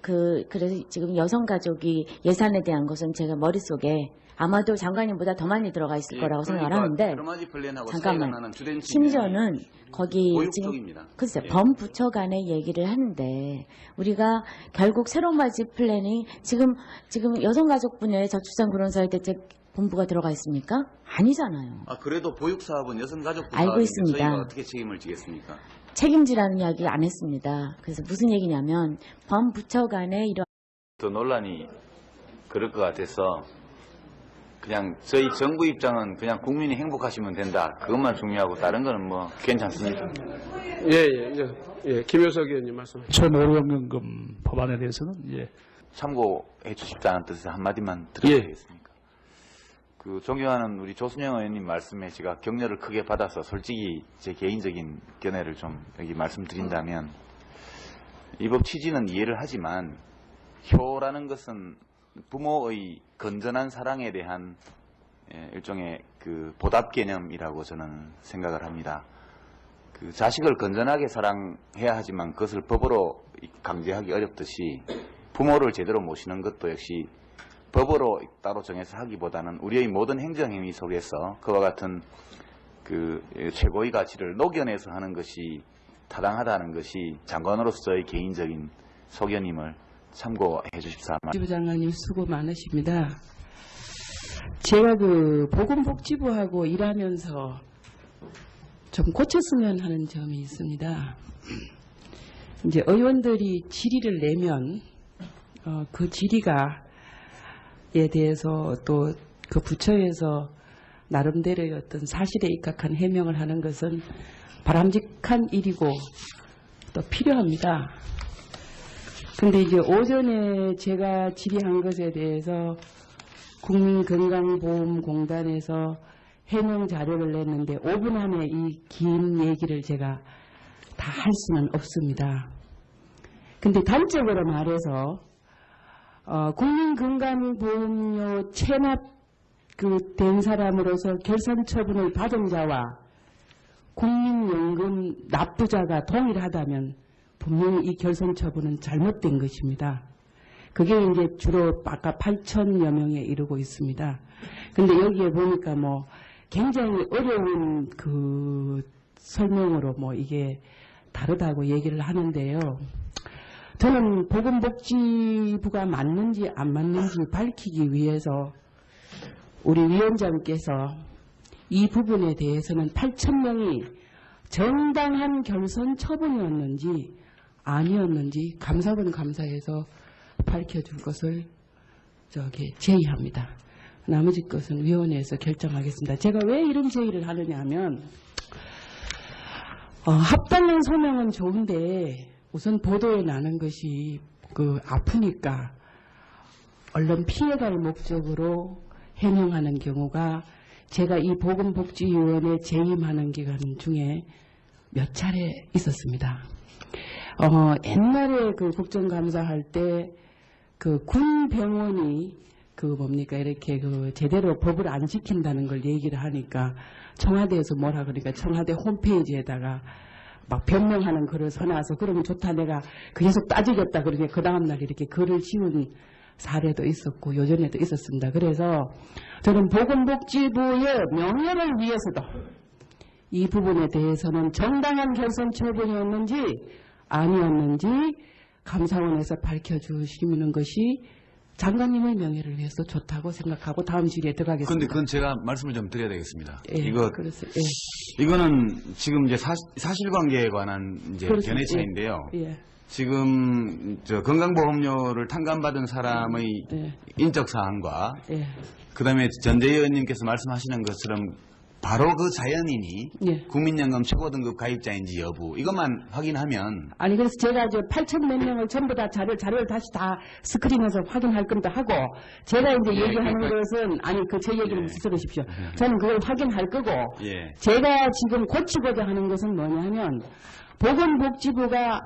그래서 지금 여성가족이 예산에 대한 것은 제가 머릿속에 아마도 장관님보다 더 많이 들어가 있을 거라고 생각을 하는데 여러마지 플랜하고 잠깐만. 차이가 나는 주된 심지어는 거기 보육 지금 쪽입니다. 글쎄 예. 범부처 간의 얘기를 하는데 우리가 결국 새로맞이 플랜이 지금 여성가족 분야에 저출산 고령사회 대책 본부가 들어가 있습니까? 아니잖아요. 그래도 보육 사업은 여성가족부 알고 사업인데 있습니다. 저희가 어떻게 책임을 지겠습니까? 책임지라는 이야기 안 했습니다. 그래서 무슨 얘기냐면 범부처 간에 이런 더 논란이 그럴 것 같아서 그냥 저희 정부 입장은 그냥 국민이 행복하시면 된다. 그것만 중요하고 다른 거는 뭐 괜찮습니다. 김효석 의원님 말씀. 초노령연금 법안에 대해서는 참고해 주십지 않은 뜻에서 한마디만 예. 드리겠습니까? 존경하는 우리 조순영 의원님 말씀에 제가 격려를 크게 받아서 솔직히 제 개인적인 견해를 좀 여기 말씀드린다면 이 법 취지는 이해를 하지만 효라는 것은 부모의 건전한 사랑에 대한 일종의 그 보답 개념이라고 저는 생각을 합니다. 그 자식을 건전하게 사랑해야 하지만 그것을 법으로 강제하기 어렵듯이 부모를 제대로 모시는 것도 역시 법으로 따로 정해서 하기보다는 우리의 모든 행정행위 속에서 그와 같은 그 최고의 가치를 녹여내서 하는 것이 타당하다는 것이 장관으로서의 개인적인 소견임을 참고해 주십사. 복지부 장관님 수고 많으십니다. 제가 그 보건복지부하고 일하면서 좀 고쳤으면 하는 점이 있습니다. 이제 의원들이 질의를 내면 그 질의가에 대해서 또 그 부처에서 나름대로의 어떤 사실에 입각한 해명을 하는 것은 바람직한 일이고 또 필요합니다. 근데 이제 오전에 제가 질의한 것에 대해서 국민건강보험공단에서 해명 자료를 냈는데 5분 안에 이 긴 얘기를 제가 다 할 수는 없습니다. 근데 단적으로 말해서 국민건강보험료 체납 된 사람으로서 결산 처분을 받은 자와 국민연금 납부자가 동일하다면 분명히 이 결산 처분은 잘못된 것입니다. 그게 이제 주로 아까 8천여 명에 이르고 있습니다. 근데 여기에 보니까 뭐 굉장히 어려운 그 설명으로 뭐 이게 다르다고 얘기를 하는데요. 저는 보건복지부가 맞는지 안 맞는지 밝히기 위해서 우리 위원장께서 이 부분에 대해서는 8,000명이 정당한 결선 처분이었는지 아니었는지 감사원 감사에서 밝혀줄 것을 제의합니다. 나머지 것은 위원회에서 결정하겠습니다. 제가 왜 이런 제의를 하느냐 하면 합당한 소명은 좋은데 우선 보도에 나는 것이 아프니까 언론 피해갈 목적으로 해명하는 경우가 제가 이 보건복지위원회 재임하는 기간 중에 몇 차례 있었습니다. 옛날에 그 국정감사할 때 그 군 병원이 이렇게 제대로 법을 안 지킨다는 걸 얘기를 하니까 청와대에서 뭐라 그러니까 청와대 홈페이지에다가 막 변명하는 글을 써놔서 그러면 좋다 내가 계속 따지겠다 그러니까 그 다음날 이렇게 글을 지운 사례도 있었고 요전에도 있었습니다. 그래서 저는 보건복지부의 명예를 위해서도 이 부분에 대해서는 정당한 결선 처분이었는지 아니었는지 감사원에서 밝혀주시는 것이 장관님의 명예를 위해서 좋다고 생각하고 다음 질의에 들어가겠습니다. 그런데 그건 제가 말씀을 좀 드려야 되겠습니다. 예, 이거는 지금 이제 사실관계에 관한 이제 그렇습니다. 견해차인데요. 예. 지금 건강보험료를 탕감받은 사람의 예. 인적 사항과 예. 그다음에 전재희 의원님께서 말씀하시는 것처럼 바로 그 자연인이 예. 국민연금 최고등급 가입자인지 여부 이것만 확인하면 아니 그래서 제가 8천 몇 명을 전부 다 자료를 다시 다 스크린해서 확인할 겁니다 하고 제가 이제 얘기하는 것은 아니 제 얘기를 들으십시오. 저는 그걸 확인할 거고 제가 지금 고치고자 하는 것은 뭐냐면 보건복지부가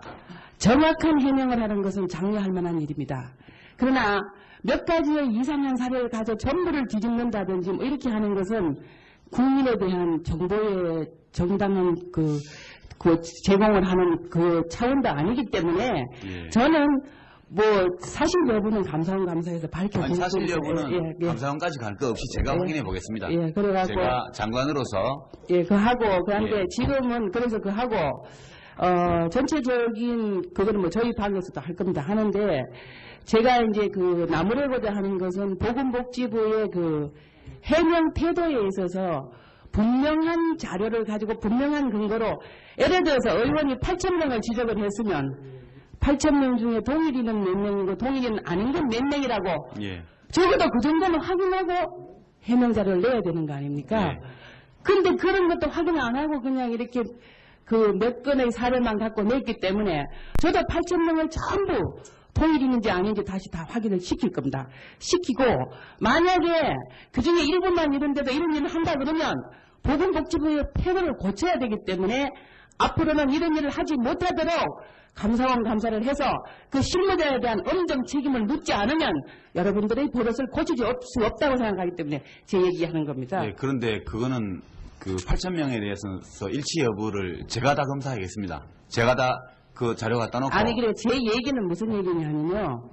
정확한 해명을 하는 것은 장려할 만한 일입니다. 그러나 몇 가지의 이상한 사례를 가져 전부를 뒤집는다든지 뭐 이렇게 하는 것은 국민에 대한 정보의 정당한 제공을 하는 그 차원도 아니기 때문에 저는 뭐 사실 여부는 감사원 감사에서 밝혀주고 사실 여부는 감사원까지 갈 거 없이 제가 확인해 보겠습니다. 그래갖고 제가 장관으로서 그런데 지금은 그래서 전체적인 그거는 뭐 저희 방에서도 할 겁니다 하는데 제가 이제 나무래고자 하는 것은 보건복지부의 해명 태도에 있어서 분명한 자료를 가지고 분명한 근거로 예를 들어서 의원이 8,000명을 지적을 했으면 8,000명 중에 동일인은 몇 명이고 동일인은 아닌 건 몇 명이라고 적어도 그 정도는 확인하고 해명 자료를 내야 되는 거 아닙니까? 근데 그런 것도 확인 안 하고 그냥 이렇게 몇 건의 사례만 갖고 냈기 때문에 저도 8,000명을 전부 통일인지 아닌지 다시 다 확인을 시킬 겁니다. 시키고 만약에 그중에 일부만 이런데도 이런 일을 한다 그러면 보건복지부의 태도를 고쳐야 되기 때문에 앞으로는 이런 일을 하지 못하도록 감사원 감사를 해서 그 실무자에 대한 엄정 책임을 묻지 않으면 여러분들의 버릇을 고칠 수 없다고 생각하기 때문에 제 얘기하는 겁니다. 예, 그런데 그거는 그 8,000명에 대해서 일치 여부를 제가 다 검사하겠습니다. 제가 다 그 자료 갖다 놓고. 아니 그래 제 얘기는 무슨 얘기냐면요.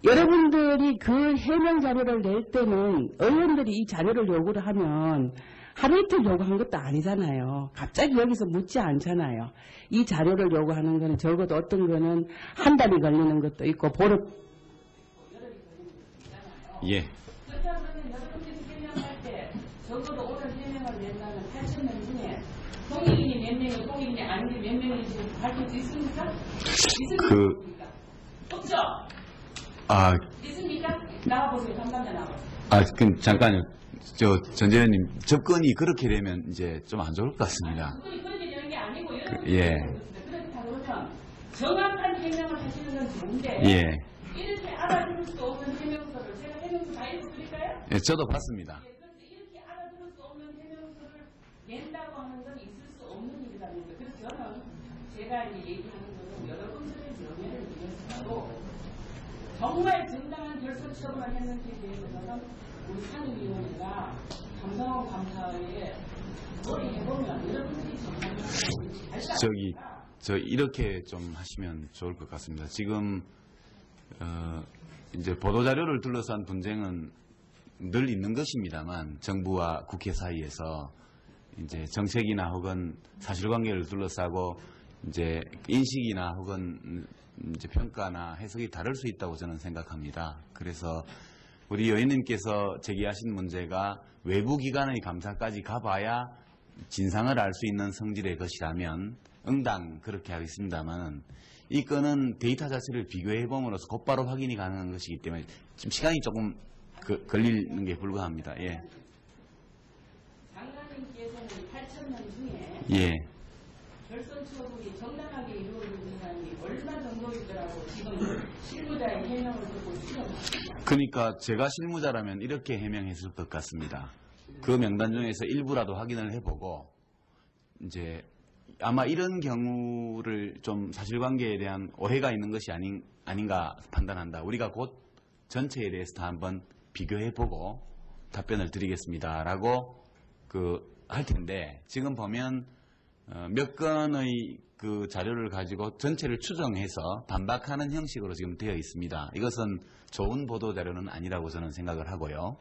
여러분들이 그 해명 자료를 낼 때는 의원들이 이 자료를 요구를 하면 하루 이틀 요구한 것도 아니잖아요. 갑자기 여기서 묻지 않잖아요. 이 자료를 요구하는 거는 적어도 어떤 거는 한 달이 걸리는 것도 있고 보름. 예. 그렇다면 여러분들이 해명할 때 적어도 오늘 해명을 낸다는 8,000명 중에 동의인이 몇 명이 동의인이 아닌 게 몇 명이 지금 밝힐 수 있습니까? 있습니까? 없죠? 아, 있습니까? 나와보세요. 담당자 나와보세요. 그럼 잠깐요. 전 의원님, 접근이 그렇게 되면 이제 좀 안 좋을 것 같습니다. 그분이 그렇게 되는 게 아니고 예. 그렇다 그러면 정확한 해명을 하시는 건 좋은데 예. 이렇게 알아들을 수 없는 해명서를 제가 해명서 다 읽어드릴까요? 예, 저도 봤습니다. 예, 그런데 이렇게 알아들을 수 없는 해명서를 낸다고 하는 건 있을 수 없는 일이랍니다. 그래서 저는 제가 이제 얘기하는 것은 여러분들의 명예를 위해서라도 정말 정당한 결선 처분을 했는지에 대해서는 우리 상임위원회가 감사원 감사에 논의해보면 여러분들이 정말 저 이렇게 좀 하시면 좋을 것 같습니다. 지금 이제 보도자료를 둘러싼 분쟁은 늘 있는 것입니다만 정부와 국회 사이에서 이제 정책이나 혹은 사실관계를 둘러싸고 이제 인식이나 혹은 이제 평가나 해석이 다를 수 있다고 저는 생각합니다. 그래서 우리 의원님께서 제기하신 문제가 외부 기관의 감사까지 가봐야 진상을 알 수 있는 성질의 것이라면 응당 그렇게 하겠습니다만 이 건은 데이터 자체를 비교해 봄으로써 곧바로 확인이 가능한 것이기 때문에 지금 시간이 조금 걸리는 게 불가합니다. 예. 장관님께서는 8,000명 중에 예. 결선 처분이 정당하게 이루어지는 사람이 얼마 정도이더라고 지금 실무자의 해명을 듣고 추정합니다. 그러니까 제가 실무자라면 이렇게 해명했을 것 같습니다. 그 명단 중에서 일부라도 확인을 해보고 이제 아마 이런 경우를 좀 사실관계에 대한 오해가 있는 것이 아닌가 판단한다. 우리가 곧 전체에 대해서 다 한번 비교해보고 답변을 드리겠습니다라고 할 텐데 지금 보면 몇 건의 그 자료를 가지고 전체를 추정해서 반박하는 형식으로 지금 되어 있습니다. 이것은 좋은 보도 자료는 아니라고 저는 생각을 하고요.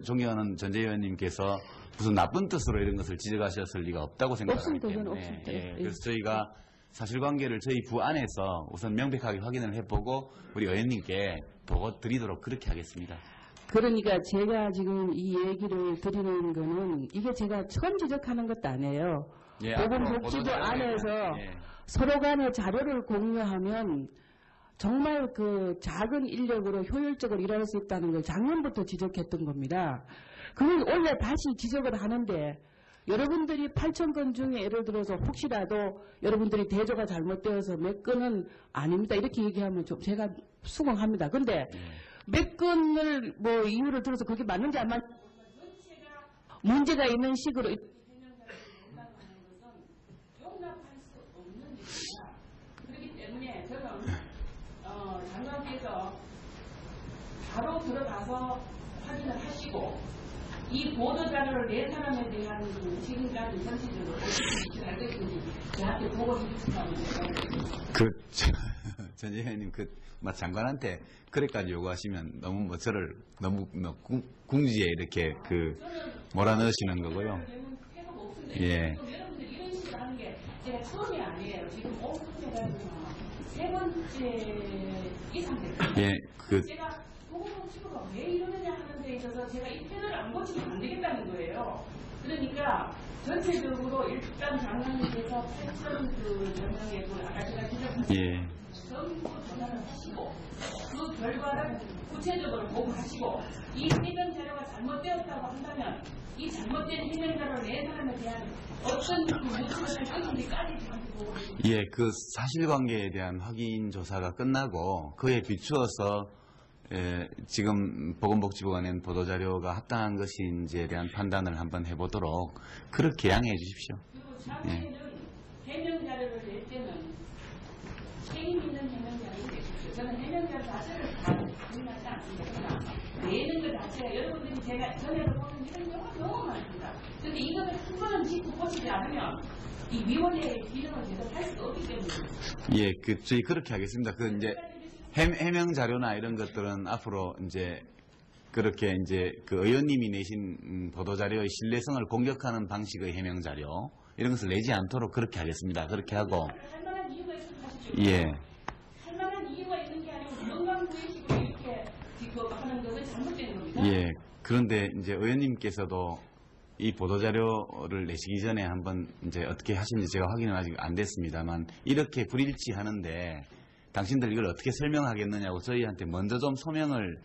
존경하는 전재희 의원님께서 무슨 나쁜 뜻으로 이런 것을 지적하셨을 리가 없다고 생각하기 때문에 그래서 저희가 사실관계를 저희 부 안에서 우선 명백하게 확인을 해보고 우리 의원님께 보고 드리도록 그렇게 하겠습니다. 그러니까 제가 지금 이 얘기를 드리는 거는 이게 제가 처음 지적하는 것도 아니에요. 예, 보건복지부 안에서 서로 간의 자료를 공유하면 정말 그 작은 인력으로 효율적으로 일할 수 있다는 걸 작년부터 지적했던 겁니다. 그걸 원래 다시 지적을 하는데 여러분들이 8,000건 중에 예를 들어서 혹시라도 여러분들이 대조가 잘못되어서 몇 건은 아닙니다. 이렇게 얘기하면 좀 제가 수긍합니다. 근데 몇 건을 뭐 이유를 들어서 그게 맞는지 안 맞는지 문제가 있는 식으로 용납할 수 없는 일입니다. 그렇기 때문에 저는 장관께서 바로 들어가서 확인을 하시고 이 보도자료를 낸 사람에 대한 지금까지 전체적으로 어떻게 할 것인지 저한테 보고해 주시면 전 의원님 장관한테 그래까지 요구하시면 너무 저를 너무 궁지에 이렇게 몰아넣으시는 거고요. 예. 여러분들 이런 식으로 하는 게 제가 처음이 아니에요. 지금 오픈해가지고 세 번째 이상 됐어요. 예, 제가 보건복지부가 왜 이러느냐 하는 데 있어서 제가 이 패널을 안 고치면 안 되겠다는 거예요. 그러니까 전체적으로 일단 장관님께서 8,000몇 명의 아까 제가 지적한 전부 전화를 하시고 그 결과를 구체적으로 보고하시고 이 해명 자료가 잘못되었다고 한다면 이 잘못된 해명 자료를 낸 사람에 대한 어떤 모습을 할 것인지까지 저한테 보고하시고 그 사실관계에 대한 확인 조사가 끝나고 그에 비추어서 지금 보건복지부가 낸 보도자료가 합당한 것인지에 대한 판단을 한번 해보도록 그렇게 양해해 주십시오. 예. 해명 자료를 낼 때는 책임 있는 해명 자료를 내십시오. 저는 해명 자료 자체를 다 공유하지 않습니다. 내는 것 자체가 여러분들이 제가 전에도 보는 이런 경우가 너무 많습니다. 그런데 이거를 한 번은 짚고 보시지 않으면 이 위원회의 기능을 제대로 할 수가 없기 때문에. 예, 저희 그렇게 하겠습니다. 이제 해명 자료나 이런 것들은 앞으로 이제 그렇게 이제 그 의원님이 내신 보도 자료의 신뢰성을 공격하는 방식의 해명 자료 이런 것을 내지 않도록 그렇게 하겠습니다. 그렇게 하고. 할 만한 이유가 있으면 하십시오. 예. 할 만한 이유가 있는 게 아니고 건강구의식으로 이렇게 지금 하는 것은 잘못된 겁니다. 예. 그런데 이제 의원님께서도 이 보도자료를 내시기 전에 한번 이제 어떻게 하시는지 제가 확인은 아직 안 됐습니다만 이렇게 불일치하는데 당신들 이걸 어떻게 설명하겠느냐고 저희한테 먼저 좀 소명을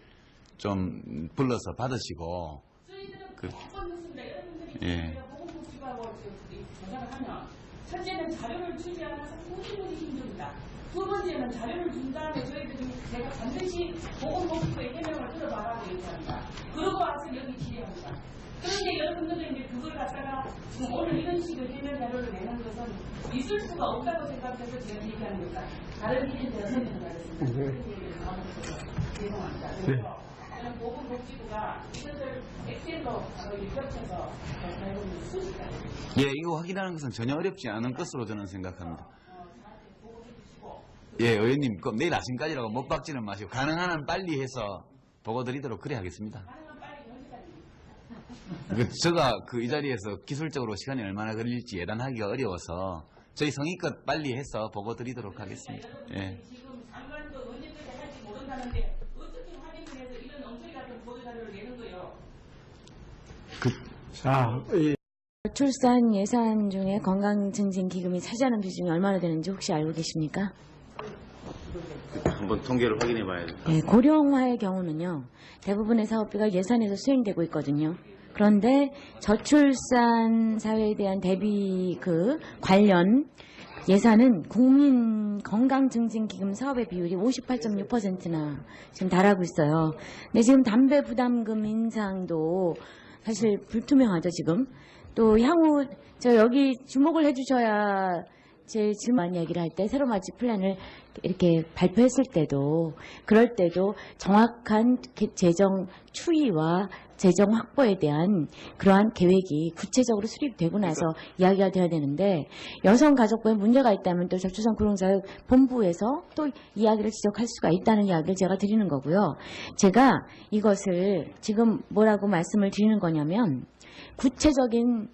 좀 불러서 받으시고 저희들은 몇번 넣습니다. 여러분들이 예. 보건복지부하고 조사를 하면 첫째는 자료를 주지 않아서 무지무지 힘듭니다. 두 번째는 자료를 준 다음에 저희들이 제가 반드시 보건복지부의 해명을 들어봐라고 얘기합니다. 그러고 와서 여기 질의합니다. 그런데 여러분들은 이제 그걸 갖다가 지금 오늘 이런 식의 해명 자료를 내는 것은 있을 수가 없다고 생각해서 제가 얘기하는 겁니다. 다른 일은 제가 설명하겠습니다. 그런 얘기를 나눠서 죄송합니다. 그래서 저는 보건복지부가 이것을 엑셀로 겹쳐서 결국은 수식까지 예, 이거 확인하는 것은 전혀 어렵지 않은 것으로 저는 생각합니다. 예, 의원님 그 내일 아침까지라고 못 박지는 마시고 가능한 한 빨리 해서 보고 드리도록 그래 하겠습니다. 제가 이 자리에서 기술적으로 시간이 얼마나 걸릴지 예단하기가 어려워서 저희 성의껏 빨리 해서 보고 드리도록 하겠습니다. 예. 지금 장관도 언제까지 할지 모른다는데 어떻게 확인을 해서 이런 엉터리 같은 보도자료를 내는 거예요? 자, 출산 예산 중에 건강증진기금이 차지하는 비중이 얼마나 되는지 혹시 알고 계십니까? 한번 통계를 확인해 봐야 돼요. 네, 고령화의 경우는요. 대부분의 사업비가 예산에서 수행되고 있거든요. 그런데 저출산 사회에 대한 대비 관련 예산은 국민건강증진기금 사업의 비율이 58.6%나 지금 달하고 있어요. 근데 지금 담배 부담금 인상도 사실 불투명하죠, 지금. 또 향후 여기 주목을 해주셔야 제 질문 이야기를 할 때 새로 마집 플랜을 이렇게 발표했을 때도 그럴 때도 정확한 재정 추이와 재정 확보에 대한 그러한 계획이 구체적으로 수립되고 나서 이야기가 돼야 되는데 여성가족부에 문제가 있다면 또 저출산 고령사회 본부에서 또 이야기를 지적할 수가 있다는 이야기를 제가 드리는 거고요. 제가 이것을 지금 뭐라고 말씀을 드리는 거냐면 구체적인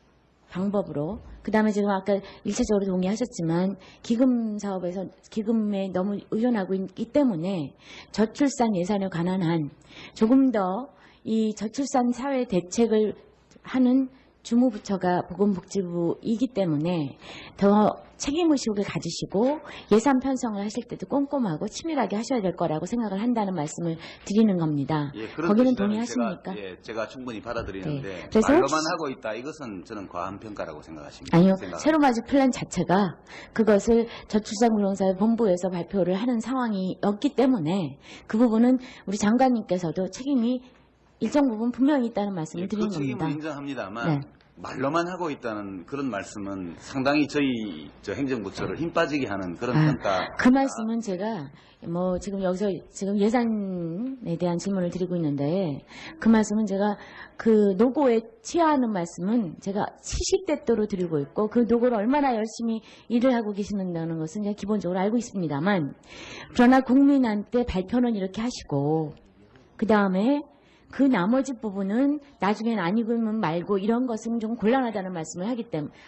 방법으로 그다음에 지금 아까 일차적으로 동의하셨지만 기금 사업에서 기금에 너무 의존하고 있기 때문에 저출산 예산에 관한 한 조금 더 이 저출산 사회 대책을 하는 주무부처가 보건복지부이기 때문에 더 책임의식을 가지시고 예산 편성을 하실 때도 꼼꼼하고 치밀하게 하셔야 될 거라고 생각을 한다는 말씀을 드리는 겁니다. 예, 그런 거기는 뜻이라면 동의하십니까? 제가 충분히 받아들이는데 네. 그래서 말로만 혹시- 하고 있다. 이것은 저는 과한 평가라고 생각하십니다. 아니요. 새로맞이 플랜 자체가 그것을 저출산고령사회 본부에서 발표를 하는 상황이었기 때문에 그 부분은 우리 장관님께서도 책임이 일정 부분 분명히 있다는 말씀을 드리는 그 책임은 겁니다. 인정합니다만 네. 말로만 하고 있다는 그런 말씀은 상당히 저희 행정부처를 힘 빠지게 하는 그런 아, 평가. 그 말씀은 제가 지금 여기서 지금 예산에 대한 질문을 드리고 있는데 그 말씀은 제가 그 노고에 취하하는 말씀은 제가 시시때때로 드리고 있고 그 노고를 얼마나 열심히 일을 하고 계시는다는 것은 제가 기본적으로 알고 있습니다만 그러나 국민한테 발표는 이렇게 하시고 그 다음에 그 나머지 부분은 나중엔 아니면 말고 이런 것은 좀 곤란하다는 말씀을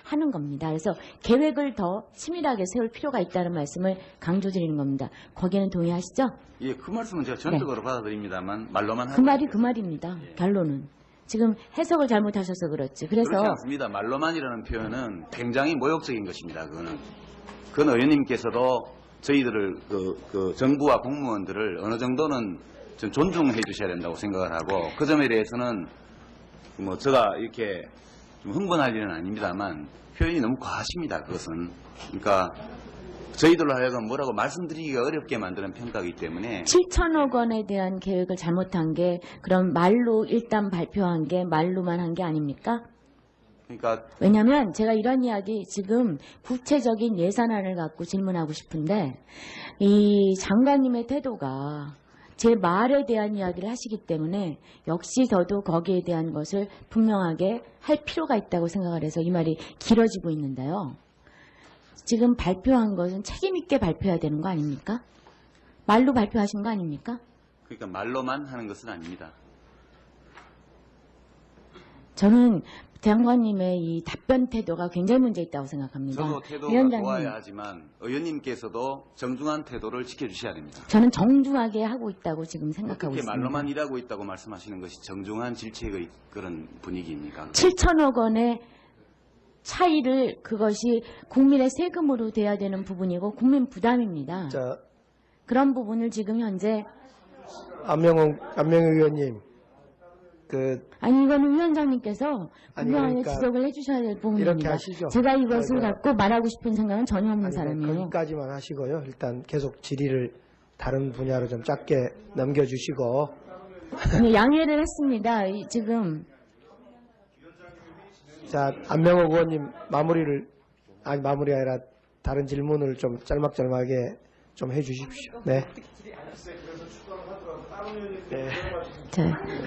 하는 겁니다. 그래서 계획을 더 치밀하게 세울 필요가 있다는 말씀을 강조드리는 겁니다. 거기에는 동의하시죠? 예, 그 말씀은 제가 전적으로 받아들입니다만 말로만 하고 그 말이 있습니다. 그 말입니다. 결론은. 지금 해석을 잘못하셔서 그렇지. 그래서 그렇지 않습니다. 말로만이라는 표현은 굉장히 모욕적인 것입니다. 그건 의원님께서도 저희들을 정부와 공무원들을 어느 정도는 좀 존중해 주셔야 된다고 생각을 하고 그 점에 대해서는 제가 이렇게 좀 흥분할 일은 아닙니다만 표현이 너무 과하십니다. 그것은 그러니까 저희들로 하여금 뭐라고 말씀드리기가 어렵게 만드는 평가이기 때문에 7천억 원에 대한 계획을 잘못한 게 그럼 말로 일단 발표한 게 말로만 한 게 아닙니까? 그러니까 왜냐하면 제가 이런 이야기 지금 구체적인 예산안을 갖고 질문하고 싶은데 이 장관님의 태도가 제 말에 대한 이야기를 하시기 때문에 역시 저도 거기에 대한 것을 분명하게 할 필요가 있다고 생각을 해서 이 말이 길어지고 있는데요. 지금 발표한 것은 책임 있게 발표해야 되는 거 아닙니까? 말로 발표하신 거 아닙니까? 그러니까 말로만 하는 것은 아닙니다. 저는 장관님의 이 답변 태도가 굉장히 문제 있다고 생각합니다. 저도 태도가 위원장님, 좋아야 하지만 의원님께서도 정중한 태도를 지켜주셔야 됩니다. 저는 정중하게 하고 있다고 지금 생각하고 어떻게 있습니다. 말로만 일하고 있다고 말씀하시는 것이 정중한 질책의 그런 분위기입니까? 7천억 원의 차이를 그것이 국민의 세금으로 돼야 되는 부분이고 국민 부담입니다. 자, 그런 부분을 지금 현재 안명호 의원님, 아니 이거는 위원장님께서 아니, 분명하게 그러니까 지적을 해주셔야 될 이렇게 부분입니다. 하시죠. 제가 이것을 그러니까 갖고 말하고 싶은 생각은 전혀 없는 아니, 사람이에요. 거기까지만 하시고요. 일단 계속 질의를 다른 분야로 좀 짧게 넘겨주시고. 아니, 양해를 했습니다. 지금 자, 안명호 의원님 마무리가 아니라 다른 질문을 좀 짤막짤막하게 좀 해주십시오. 네.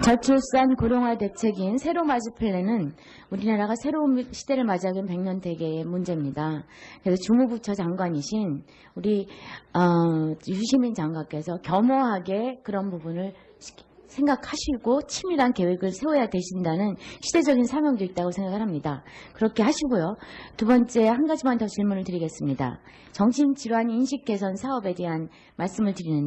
저출산 고령화 대책인 새로 맞이 플랜은 우리나라가 새로운 시대를 맞이하기엔 100년 대계의 문제입니다. 그래서 주무부처 장관이신 우리 유시민 장관께서 겸허하게 그런 부분을 생각하시고 치밀한 계획을 세워야 되신다는 시대적인 사명도 있다고 생각을 합니다. 그렇게 하시고요. 두 번째 한 가지만 더 질문을 드리겠습니다. 정신질환 인식 개선 사업에 대한 말씀을 드리는